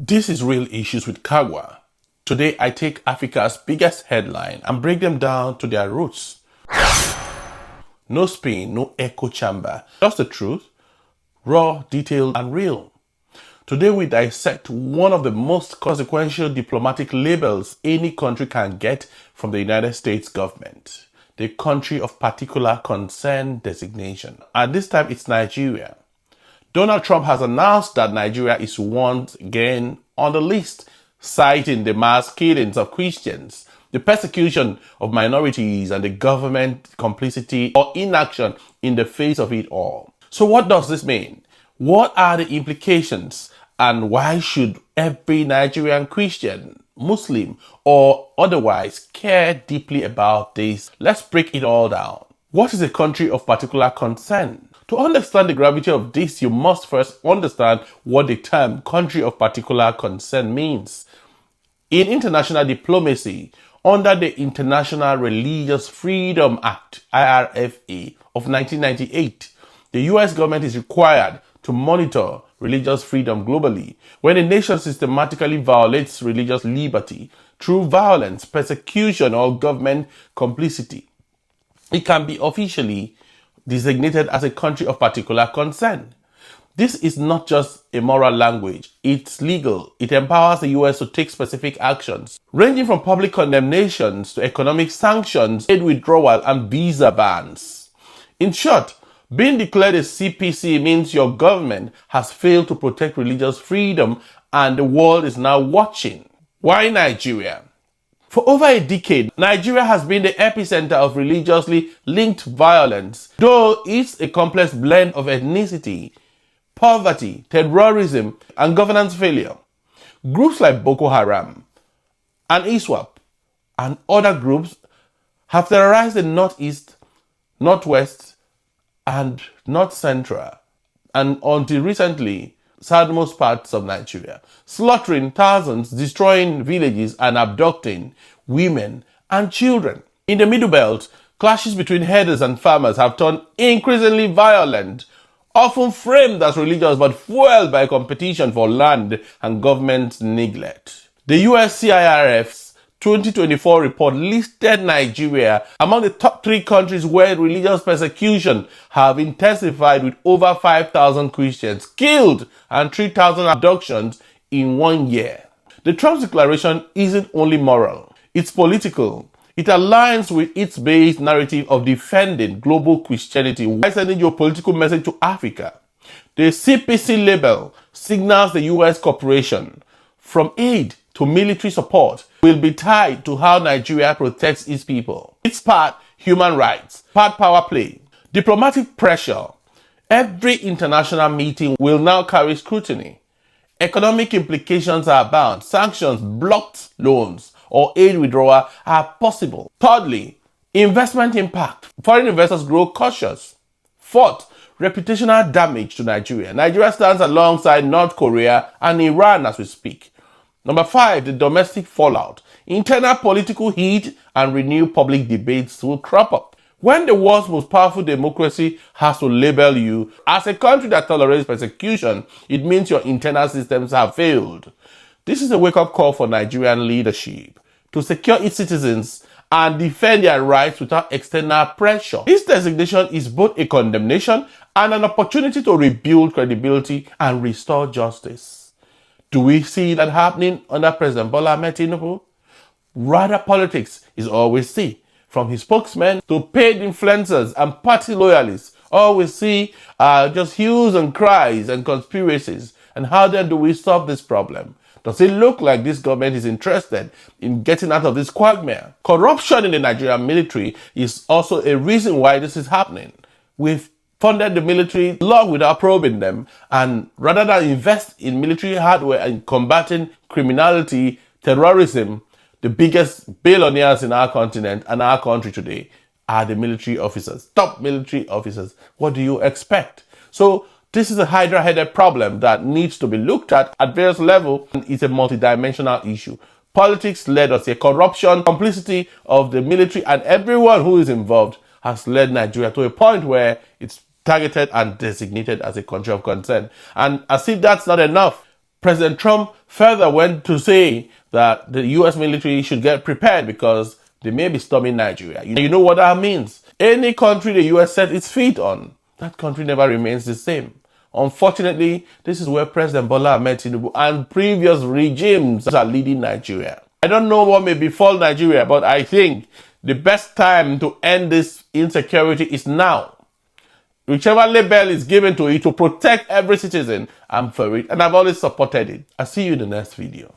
This is Real Issues with Kaggwa. Today I take Africa's biggest headline and break them down to their roots. No spin, no echo chamber. Just the truth, raw, detailed, and real. Today we dissect one of the most consequential diplomatic labels any country can get from the United States government. The country of particular concern designation. At this time it's Nigeria. Donald Trump has announced that Nigeria is once again on the list, citing the mass killings of Christians, the persecution of minorities, and the government complicity or inaction in the face of it all. So what does this mean? What are the implications? And why should every Nigerian Christian, Muslim, or otherwise care deeply about this? Let's break it all down. What is a country of particular concern? To understand the gravity of this, you must first understand what the term country of particular concern means. In international diplomacy, under the International Religious Freedom Act, IRFA, of 1998, the US government is required to monitor religious freedom globally when a nation systematically violates religious liberty through violence, persecution, or government complicity. It can be officially designated as a country of particular concern. This is not just a moral language, it's legal. It empowers the US to take specific actions, ranging from public condemnations to economic sanctions, aid withdrawal, and visa bans. In short, being declared a CPC means your government has failed to protect religious freedom and the world is now watching. Why Nigeria? For over a decade, Nigeria has been the epicenter of religiously linked violence, though it's a complex blend of ethnicity, poverty, terrorism, and governance failure. Groups like Boko Haram and ISWAP and other groups have terrorized the Northeast, Northwest, and North Central, and until recently, southernmost parts of Nigeria, slaughtering thousands, destroying villages, and abducting women and children. In the Middle Belt, clashes between herders and farmers have turned increasingly violent, often framed as religious but fueled by competition for land and government neglect. The US CIRF's 2024 report listed Nigeria among the top 3 countries where religious persecution have intensified, with over 5,000 Christians killed and 3,000 abductions in 1 year. The Trump declaration isn't only moral, it's political. It aligns with its base narrative of defending global Christianity while sending your political message to Africa. The CPC label signals the US cooperation, from aid to military support, will be tied to how Nigeria protects its people. Its part, human rights, part power play, diplomatic pressure. Every international meeting will now carry scrutiny. Economic implications are abound. Sanctions, blocked loans, or aid withdrawal are possible. Thirdly, investment impact. Foreign investors grow cautious. Fourth, reputational damage to Nigeria. Nigeria stands alongside North Korea and Iran as we speak. Number 5, the domestic fallout. Internal political heat and renewed public debates will crop up. When the world's most powerful democracy has to label you as a country that tolerates persecution, it means your internal systems have failed. This is a wake-up call for Nigerian leadership to secure its citizens and defend their rights without external pressure. This designation is both a condemnation and an opportunity to rebuild credibility and restore justice. Do we see that happening under President Bola Ahmed Tinubu? Rather, politics is all we see. From his spokesmen to paid influencers and party loyalists, all we see are just hues and cries and conspiracies. And how then do we solve this problem? Does it look like this government is interested in getting out of this quagmire? Corruption in the Nigerian military is also a reason why this is happening. We've funded the military long without probing them, and rather than invest in military hardware and combating criminality, terrorism, the biggest billionaires in our continent and our country today are the military officers, top military officers. What do you expect? So this is a hydra-headed problem that needs to be looked at various levels, and it's a multidimensional issue. Politics led us here. Corruption, complicity of the military, and everyone who is involved has led Nigeria to a point where it's targeted and designated as a country of concern. And as if that's not enough, President Trump further went to say that the US military should get prepared because they may be storming Nigeria. You know what that means? Any country the US set its feet on, that country never remains the same. Unfortunately, this is where President Bola Ahmed Tinubu and previous regimes are leading Nigeria. I don't know what may befall Nigeria, but I think the best time to end this insecurity is now. Whichever label is given to it to protect every citizen, I'm for it, and I've always supported it. I'll see you in the next video.